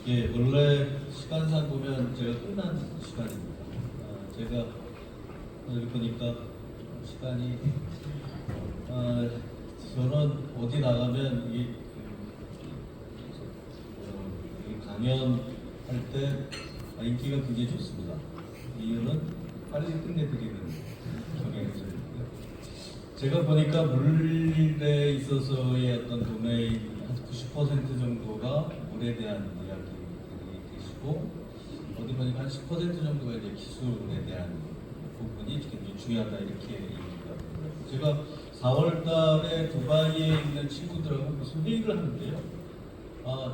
예, 원래 시간상 보면 제가 끝난 시간입니다. 제가 여기 보니까 시간이 저는 어디 나가면 이 강연할 때 인기가 굉장히 좋습니다. 이유는 빨리 끝내드리는 경향이죠. 제가 보니까 물에 있어서의 어떤 도메인 한 90% 정도가 물에 대한 이야기들이 계시고, 어디 보니까 한 10% 정도가 이제 기술에 대한 부분이 굉장히 중요하다 이렇게 얘기가 됩니다. 제가 4월 달에 두바이에 있는 친구들하고 무슨 회의를 하는데요.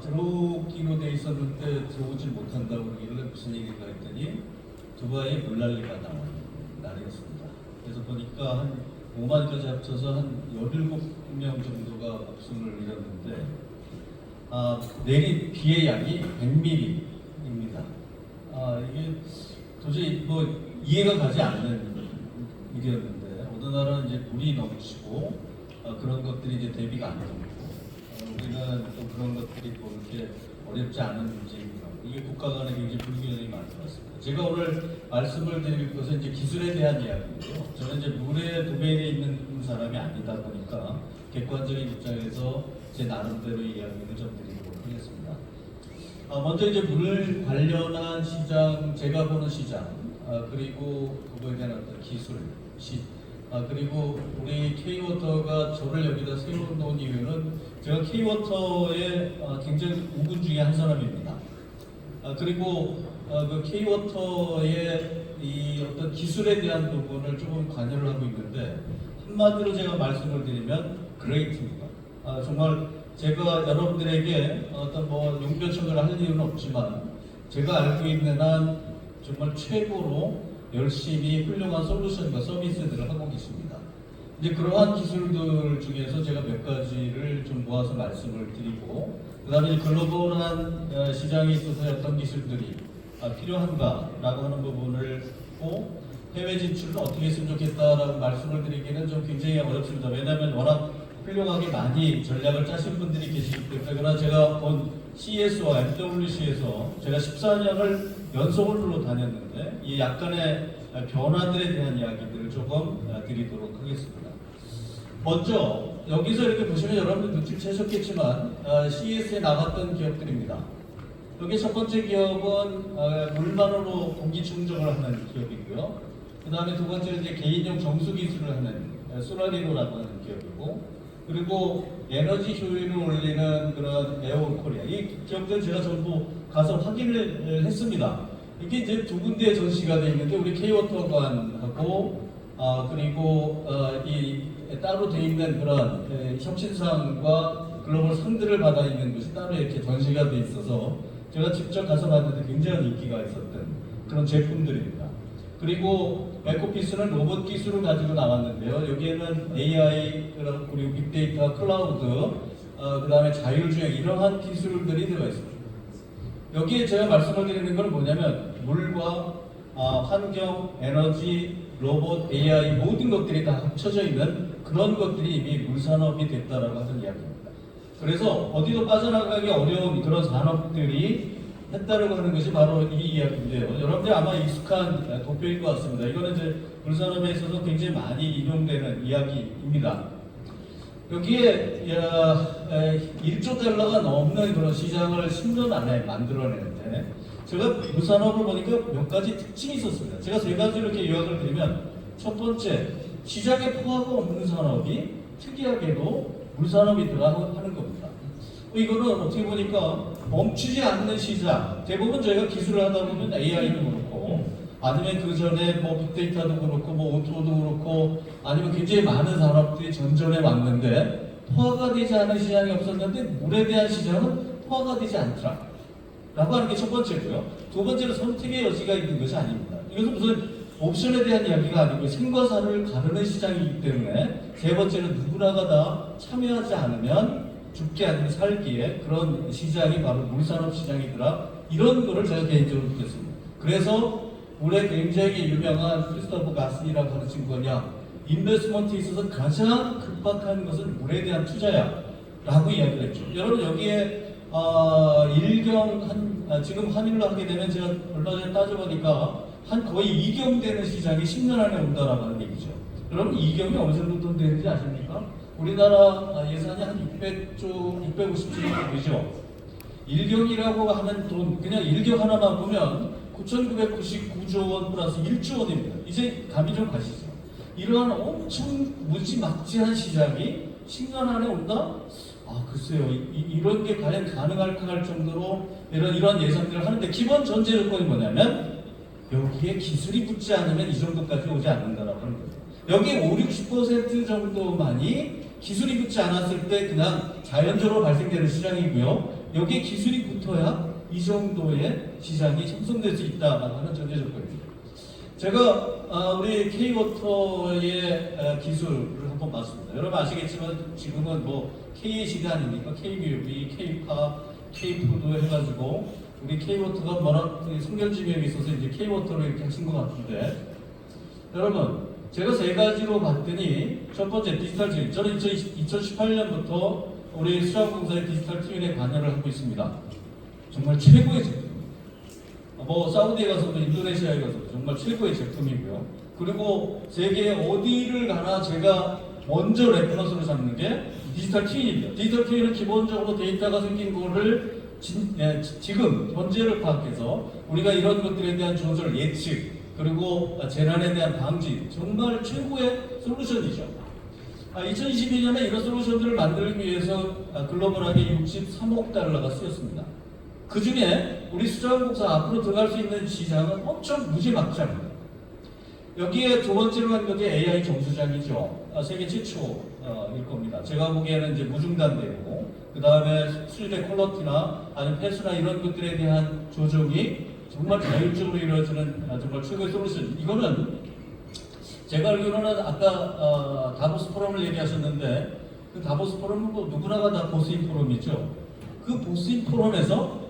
들어오기로 돼 있었는데 들어오질 못한다고 그러길래 무슨 얘기가 했더니 두바이에 물난리가 나는 날이었습니다. 그래서 보니까 한 5만까지 합쳐서 한 17명 정도가 목숨을 잃었는데, 내린 비의 양이 100mm입니다. 이게 도저히 이해가 가지 않는 일이었는데, 어느 나라는 이제 물이 넘치고 그런 것들이 이제 대비가 안 되고, 우리는 또 그런 것들이 이렇게 어렵지 않은 문제입니다. 이게 국가 간에 굉장히 불균형이 많은 것 같습니다. 제가 오늘 말씀을 드릴 것은 이제 기술에 대한 이야기인데요. 저는 이제 물의 도메인에 있는 사람이 아니다 보니까 객관적인 입장에서 제 나름대로 이야기를 좀 드리도록 하겠습니다. 먼저 이제 물 관련한 시장, 제가 보는 시장, 그리고 그거에 대한 어떤 기술, 그리고 우리 K-워터가 저를 여기다 세워놓은 이유는 제가 K-워터의 굉장히 우군 중에 한 사람입니다. 그리고 그 K-워터의 이 어떤 기술에 대한 부분을 조금 관여를 하고 있는데, 한마디로 제가 말씀을 드리면 그레이트입니다. 정말 제가 여러분들에게 어떤 용변청을 할 이유는 없지만 제가 알고 있는 한 정말 최고로 열심히 훌륭한 솔루션과 서비스들을 하고 계십니다. 이제 그러한 기술들 중에서 제가 몇 가지를 좀 모아서 말씀을 드리고, 그 다음에 글로벌한 시장에 있어서 어떤 기술들이 필요한가라고 하는 부분을 보고, 해외 진출은 어떻게 했으면 좋겠다라고 말씀을 드리기는 좀 굉장히 어렵습니다. 왜냐하면 워낙 훌륭하게 많이 전략을 짜신 분들이 계시기 때문에. 그러나 제가 본 CES와 MWC에서 제가 14년을 연속으로 다녔는데, 이 약간의 변화들에 대한 이야기들을 조금 드리도록 하겠습니다. 먼저 여기서 이렇게 보시면 여러분들 눈치채셨겠지만 CES에 나갔던 기업들입니다. 여기 첫 번째 기업은 물만으로 공기 충족을 하는 기업이고요. 그 다음에 두 번째는 이제 개인용 정수 기술을 하는 소라리노라고 하는 기업이고, 그리고 에너지 효율을 올리는 그런 에어온 코리아, 이 기업들 제가 전부 가서 확인을 했습니다. 이게 이제 두 군데 전시가 되어 있는데, 우리 K-워터관하고 그리고 이 따로 되어 있는 그런 혁신상과 글로벌 상들을 받아 있는 것이 따로 이렇게 전시가 되어 있어서 제가 직접 가서 봤는데 굉장히 인기가 있었던 그런 제품들입니다. 그리고 에코피스는 로봇 기술을 가지고 나왔는데요. 여기에는 AI, 그리고 빅데이터, 클라우드, 그 다음에 자율주행, 이러한 기술들이 들어가 있습니다. 여기에 제가 말씀을 드리는 건 뭐냐면, 물과 환경, 에너지, 로봇, AI 모든 것들이 다 합쳐져 있는 그런 것들이 이미 물산업이 됐다라고 하는 이야기입니다. 그래서 어디도 빠져나가기 어려운 그런 산업들이 했다라고 하는 것이 바로 이 이야기인데요. 여러분들 아마 익숙한 도표일 것 같습니다. 이거는 이제 물산업에 있어서 굉장히 많이 인용되는 이야기입니다. 여기에 1조 달러가 넘는 그런 시장을 10년 안에 만들어내는데, 제가 물산업을 보니까 몇 가지 특징이 있었습니다. 제가 세 가지를 이렇게 요약을 드리면, 첫 번째, 시장에 포화가 없는 산업이 특이하게도 물산업이더라 하는 겁니다. 이거는 어떻게 보니까 멈추지 않는 시장, 대부분 저희가 기술을 하다 보면 AI도 그렇고, 아니면 그 전에 빅데이터도 그렇고, 오토도 그렇고, 아니면 굉장히 많은 산업들이 전전해 왔는데 포화가 되지 않은 시장이 없었는데, 물에 대한 시장은 포화가 되지 않더라 라고 하는 게 첫 번째고요. 두 번째는 선택의 여지가 있는 것이 아닙니다. 이것은 무슨 옵션에 대한 이야기가 아니고 생과 사를 가르는 시장이기 때문에, 세 번째는 누구나가 다 참여하지 않으면 죽기 아니면 살기에 그런 시장이 바로 물산업 시장이더라, 이런 거를 제가 개인적으로 느꼈습니다. 그래서 물에 굉장히 유명한 크리스토퍼 가스니라고 하는 친구가, 인베스트먼트에 있어서 가장 급박한 것은 물에 대한 투자야 라고 이야기를 했죠. 여러분, 여기에 지금 한일로 하게 되면 제가 얼마 전에 따져보니까 한 거의 2경 되는 시장이 10년 안에 온다라고 하는 얘기죠. 여러분 2경이 어느 정도 돈 되는지 아십니까? 우리나라 예산이 한 600조, 650조 정도 되죠. 1경이라고 하는 돈, 그냥 1경 하나만 보면 9,999조 원 플러스 1조 원입니다. 이제 감이 좀 가시죠? 이러한 엄청 무지막지한 시장이 10년 안에 온다? 글쎄요. 이런 게 과연 가능할까 할 정도로 이런 예상들을 하는데 기본 전제 조건이 뭐냐면 여기에 기술이 붙지 않으면 이 정도까지 오지 않는다라고 하는 거죠. 여기에 50-60% 정도만이 기술이 붙지 않았을 때 그냥 자연적으로 발생되는 시장이고요. 여기에 기술이 붙어야 이 정도의 시장이 형성될 수 있다라고 하는 전제 조건입니다. 제가 우리 K-워터의 기술을 한번 봤습니다. 여러분 아시겠지만 지금은 뭐 K의 시대 아닙니까? K-뮤비, K-파, K-푸드 해가지고 우리 K-워터가 성견지명이 있어서 이제 K-워터로 이렇게 하신 것 같은데 여러분 제가 세 가지로 봤더니 첫 번째 디지털 트윈. 저는 2018년부터 우리 수자원공사의 디지털 트윈에 관여를 하고 있습니다. 정말 최고의 제품. 뭐 사우디에 가서도 인도네시아에 가서도 정말 최고의 제품이고요. 그리고 세계 어디를 가나 제가 먼저 레퍼런스로 잡는 게 디지털 트윈입니다. 디지털 트윈은 기본적으로 데이터가 생긴 거를 지금 현재를 파악해서 우리가 이런 것들에 대한 조절, 예측, 그리고 재난에 대한 방지, 정말 최고의 솔루션이죠. 2022년에 이런 솔루션들을 만들기 위해서 글로벌하게 63억 달러가 쓰였습니다. 그 중에 우리 수자원공사 앞으로 들어갈 수 있는 시장은 엄청 무지막지합니다. 여기에 두 번째로 한 것이 AI 정수장이죠. 세계 최초일 겁니다. 제가 보기에는 이제 무중단되고, 그 다음에 수질의 퀄러티나 아니면 폐수나 이런 것들에 대한 조정이 정말 자율적으로 이루어지는 정말 최고의 솔루션. 이거는 제가 알기로는 아까 다보스 포럼을 얘기하셨는데 그 다보스 포럼은 뭐 누구나가 다 보스인 포럼이죠. 그 보스인 포럼에서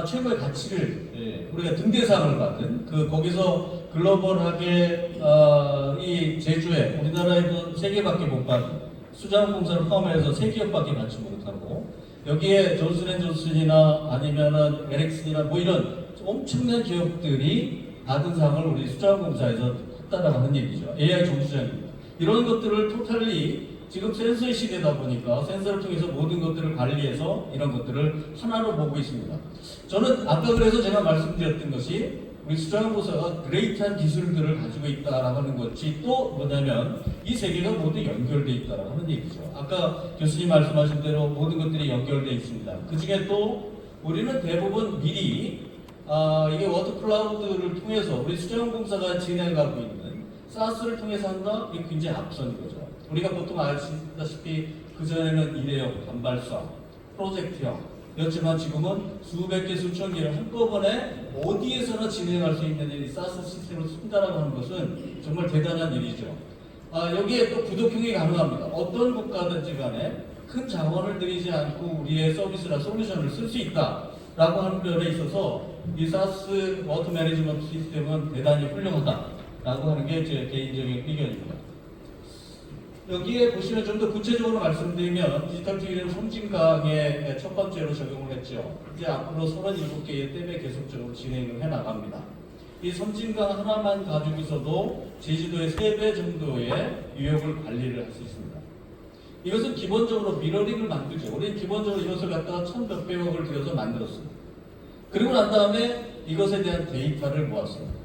최고의 가치를 우리가 등대상을 받은 거기서 글로벌하게 이 제주에 우리나라에도 3개밖에 못 받은 수자원공사를 포함해서 3기업밖에 받지 못하고 여기에 존슨앤존슨이나 아니면은 에릭슨이나 뭐 이런 엄청난 기업들이 받은 상을 우리 수자원공사에서 했다라고 하는 얘기죠. AI 정수장입니다. 이런 것들을 토탈리 지금 센서의 시대다 보니까 센서를 통해서 모든 것들을 관리해서 이런 것들을 하나로 보고 있습니다. 저는 아까 그래서 제가 말씀드렸던 것이 우리 수자원공사가 그레이트한 기술들을 가지고 있다라고 하는 것이 또 뭐냐면 이 세계가 모두 연결되어 있다라고 하는 얘기죠. 아까 교수님 말씀하신 대로 모든 것들이 연결되어 있습니다. 그 중에 또 우리는 대부분 미리 이게 워터 클라우드를 통해서 우리 수자원공사가 진행하고 있는 사스를 통해서 한다? 이게 굉장히 앞선 거죠. 우리가 보통 아시다시피 그전에는 일회용, 단발성, 프로젝트형이었지만 지금은 수백 개, 수천 개를 한꺼번에 어디에서나 진행할 수 있는 이 사스 시스템을 쓴다라고 하는 것은 정말 대단한 일이죠. 여기에 또 구독형이 가능합니다. 어떤 국가든지 간에 큰 자원을 들이지 않고 우리의 서비스나 솔루션을 쓸 수 있다라고 하는 면에 있어서 이 사스 워터 매니지먼트 시스템은 대단히 훌륭하다라고 하는 게 제 개인적인 의견입니다. 여기에 보시면 좀 더 구체적으로 말씀드리면 디지털 트윈은 섬진강에 첫 번째로 적용을 했죠. 이제 앞으로 37개의 댐에 계속적으로 진행을 해나갑니다. 이 섬진강 하나만 가지고서도 제주도의 3배 정도의 유역을 관리를 할 수 있습니다. 이것은 기본적으로 미러링을 만들죠. 우리는 기본적으로 이것을 갖다가 1,100백억을 들여서 만들었습니다. 그리고 난 다음에 이것에 대한 데이터를 모았습니다.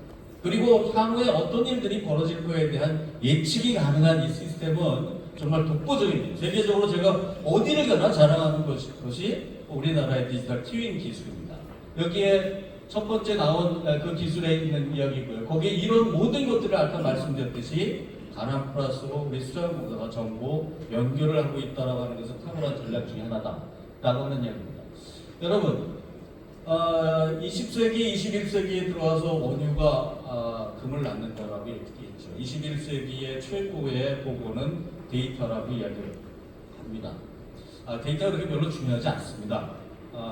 그리고 향후에 어떤 일들이 벌어질 거에 대한 예측이 가능한 이 시스템은 정말 독보적입니다. 세계적으로 제가 어디를 가나 자랑하는 것이 우리나라의 디지털 트윈 기술입니다. 여기에 첫 번째 나온 그 기술에 있는 이야기고요. 거기에 이런 모든 것들을 아까 말씀드렸듯이 가난 플러스로 우리 수자원공사가 전부 연결을 하고 있다고 하는 것은 탁월한 전략 중에 하나다라고 하는 이야기입니다. 여러분 20세기, 21세기에 들어와서 원유가 금을 낳는다라고 얘기했죠. 21세기의 최고의 보고는 데이터라고 이야기를 합니다. 데이터가 그렇게 별로 중요하지 않습니다.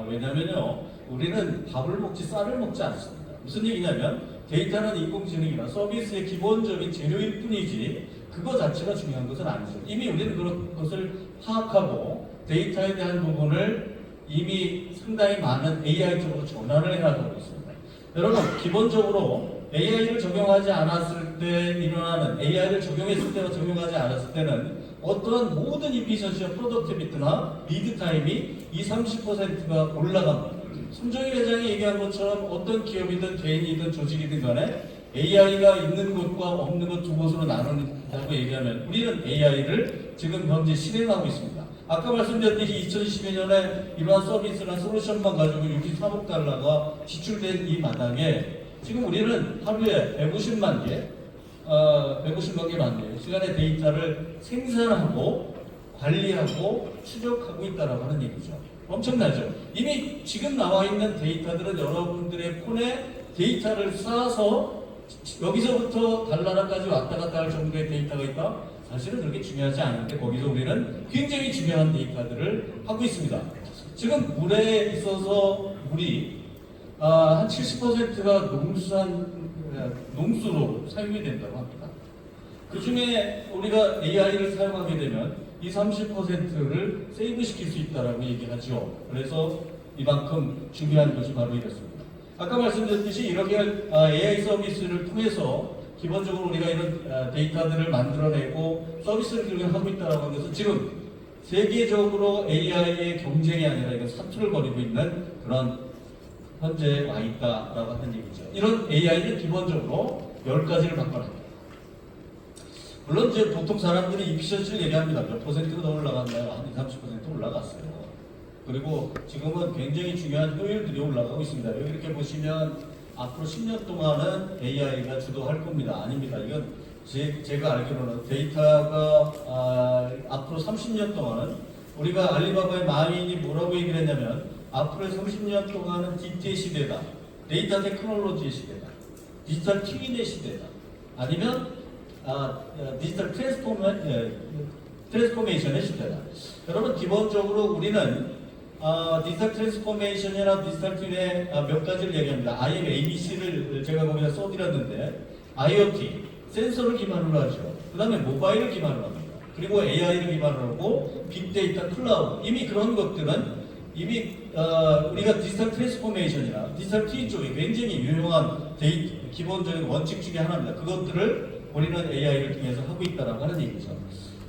왜냐면요, 우리는 밥을 먹지 쌀을 먹지 않습니다. 무슨 얘기냐면 데이터는 인공지능이나 서비스의 기본적인 재료일 뿐이지 그거 자체가 중요한 것은 아니죠. 이미 우리는 그런 것을 파악하고 데이터에 대한 부분을 이미 상당히 많은 AI 쪽으로 전환을 해나가고 있습니다. 여러분, 기본적으로 AI를 적용하지 않았을 때 일어나는, AI를 적용했을 때와 적용하지 않았을 때는 어떠한 모든 이피션시와 프로덕티비티나 리드 타임이 30%가 올라갑니다. 손정희 회장이 얘기한 것처럼 어떤 기업이든 개인이든 조직이든 간에 AI가 있는 곳과 없는 곳 두 곳으로 나눈다고 얘기하면 우리는 AI를 지금 현재 실행하고 있습니다. 아까 말씀드렸듯이 2012년에 이러한 서비스나 솔루션만 가지고 63억 달러가 지출된 이 마당에 지금 우리는 하루에 150만 개, 150만 개 맞네요. 시간의 데이터를 생산하고 관리하고 추적하고 있다라고 하는 얘기죠. 엄청나죠? 이미 지금 나와 있는 데이터들은 여러분들의 폰에 데이터를 쌓아서 여기서부터 달나라까지 왔다 갔다 할 정도의 데이터가 있다? 사실은 그렇게 중요하지 않은데 거기서 우리는 굉장히 중요한 데이터들을 하고 있습니다. 지금 물에 있어서 물이 한 70%가 농수로 사용이 된다고 합니다. 그 중에 우리가 AI를 사용하게 되면 이 30%를 세이브 시킬 수 있다라고 얘기하죠. 그래서 이만큼 중요한 것이 바로 이렇습니다. 아까 말씀드렸듯이 이렇게 AI 서비스를 통해서 기본적으로 우리가 이런 데이터들을 만들어내고 서비스를 하고 있다는 것은 지금 세계적으로 AI의 경쟁이 아니라 이건 사투를 벌이고 있는 그런 현재 와 있다라고 하는 얘기죠. 이런 AI는 기본적으로 10가지를 바꿔놨다. 물론 이제 보통 사람들이 이피션시를 얘기합니다. 몇 퍼센트가 더 올라갔나요? 한 20-30% 올라갔어요. 그리고 지금은 굉장히 중요한 효율들이 올라가고 있습니다. 여기 이렇게 보시면 앞으로 10년 동안은 AI가 주도할 겁니다. 아닙니다. 이건 제가 알기로는 데이터가 앞으로 30년 동안은 우리가 알리바바의 마윈이 뭐라고 얘기를 했냐면 앞으로 30년 동안은 DT의 시대다. 데이터 테크놀로지의 시대다. 디지털 트윈의 시대다. 아니면 디지털 트랜스포메이션의 시대다. 여러분 기본적으로 우리는 디지털 트랜스포메이션이나 디지털 트윈의 몇 가지를 얘기합니다. ABC를 제가 거기다 써드렸는데 IoT, 센서를 기반으로 하죠. 그 다음에 모바일을 기반으로 합니다. 그리고 AI를 기반으로 하고 빅데이터, 클라우드. 이미 그런 것들은 이미 우리가 디지털 트랜스포메이션이나 디지털 트윈 쪽에 굉장히 유용한 기본적인 원칙 중에 하나입니다. 그것들을 우리는 AI를 통해서 하고 있다라고 하는 얘기죠.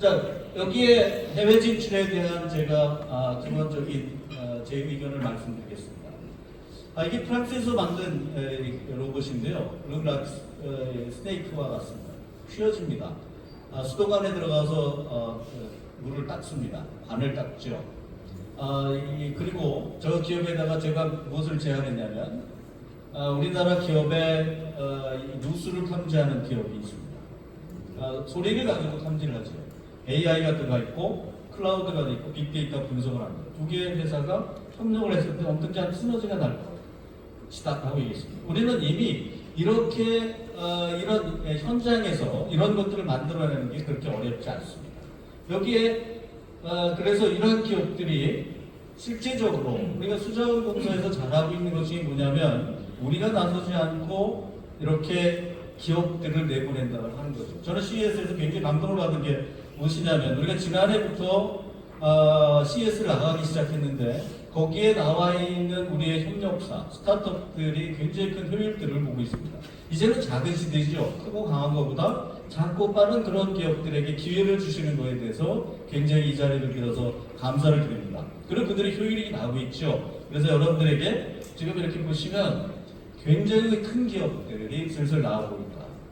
자, 여기에 해외 진출에 대한 제가 기본적인 제 의견을 말씀드리겠습니다. 이게 프랑스에서 만든 로봇인데요. 르그락 스네이크와 같습니다. 휘어집니다. 수도관에 들어가서 물을 닦습니다. 관을 닦죠. 그리고 저 기업에다가 제가 무엇을 제안했냐면 우리나라 기업에 누수를 탐지하는 기업이 있습니다. 소리를 가지고 탐지를 하죠. AI가 들어가 있고 클라우드가 있고 빅데이터 분석을 합니다. 두 개의 회사가 협력을 했을 때 엄청난 시너지가 날 것이다 하고 얘기했습니다. 우리는 이미 이렇게 이런 현장에서 이런 것들을 만들어내는 게 그렇게 어렵지 않습니다. 여기에 그래서 이런 기업들이 실제적으로 우리가 수자원공사에서 잘하고 있는 것이 뭐냐면 우리가 나서지 않고 이렇게 기업들을 내보낸다고 하는 거죠. 저는 CES에서 굉장히 감동을 받은 게 무엇이냐면 우리가 지난해부터 CES를 나가기 시작했는데 거기에 나와 있는 우리의 협력사, 스타트업들이 굉장히 큰 효율들을 보고 있습니다. 이제는 작은 시대죠. 크고 강한 것보다 작고 빠른 그런 기업들에게 기회를 주시는 것에 대해서 굉장히 이 자리를 빌어서 감사를 드립니다. 그리고 그들의 효율이 나오고 있죠. 그래서 여러분들에게 지금 이렇게 보시면 굉장히 큰 기업들이 슬슬 나오고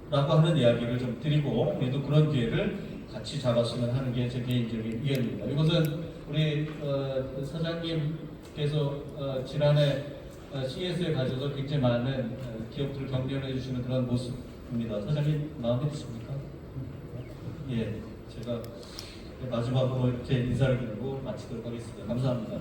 있다라고 하는 이야기를 좀 드리고 우리도 그런 기회를 같이 잡았으면 하는 게 제 개인적인 의견입니다. 이것은 우리 사장님께서 지난해 CES에 가셔서 굉장히 많은 기업들을 격려해 주시는 그런 모습입니다. 사장님 마음에 드십니까? 예, 제가 마지막으로 이렇게 인사를 드리고 마치도록 하겠습니다. 감사합니다.